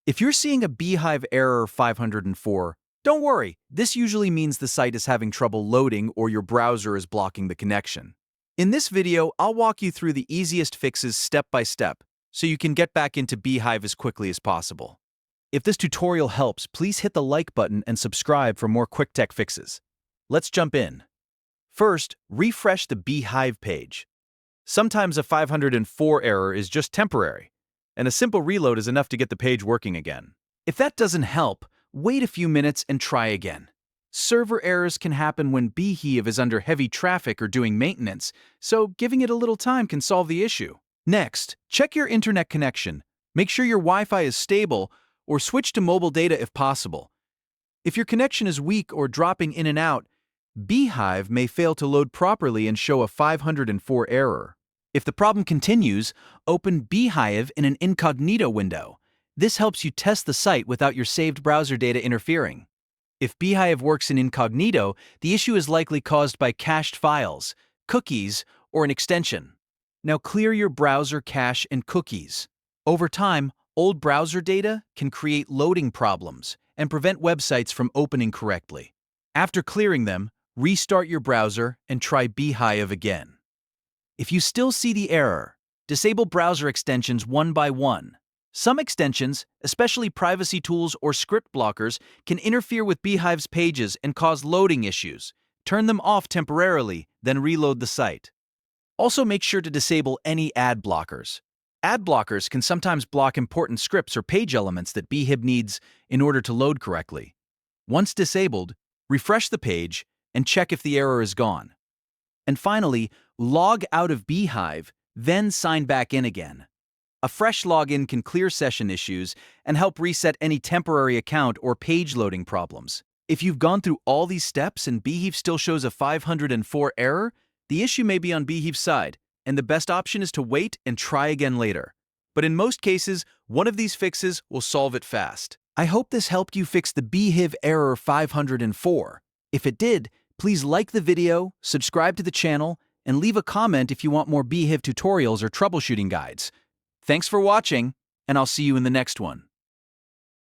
If you're seeing a Beehiiv error 504, don't worry, this usually means the site is having trouble loading or your browser is blocking the connection. In this video, I'll walk you through the easiest fixes step by step, so you can get back into Beehiiv as quickly as possible. If this tutorial helps, please hit the like button and subscribe for more quick tech fixes. Let's jump in. First, refresh the Beehiiv page. Sometimes a 504 error is just temporary, and a simple reload is enough to get the page working again. If that doesn't help, wait a few minutes and try again. Server errors can happen when Beehiiv is under heavy traffic or doing maintenance, so giving it a little time can solve the issue. Next, check your internet connection. Make sure your Wi-Fi is stable, or switch to mobile data if possible. If your connection is weak or dropping in and out, Beehiiv may fail to load properly and show a 504 error. If the problem continues, open Beehiiv in an Incognito window. This helps you test the site without your saved browser data interfering. If Beehiiv works in Incognito, the issue is likely caused by cached files, cookies, or an extension. Now clear your browser cache and cookies. Over time, old browser data can create loading problems and prevent websites from opening correctly. After clearing them, restart your browser and try Beehiiv again. If you still see the error, disable browser extensions one by one. Some extensions, especially privacy tools or script blockers, can interfere with Beehiiv's pages and cause loading issues. Turn them off temporarily, then reload the site. Also make sure to disable any ad blockers. Ad blockers can sometimes block important scripts or page elements that Beehiiv needs in order to load correctly. Once disabled, refresh the page and check if the error is gone. And finally, log out of Beehiiv, then sign back in again. A fresh login can clear session issues and help reset any temporary account or page loading problems. If you've gone through all these steps and Beehiiv still shows a 504 error, the issue may be on Beehiiv's side, and the best option is to wait and try again later. But in most cases, one of these fixes will solve it fast. I hope this helped you fix the Beehiiv error 504. If it did, please like the video, subscribe to the channel, and leave a comment if you want more Beehiiv tutorials or troubleshooting guides. Thanks for watching, and I'll see you in the next one.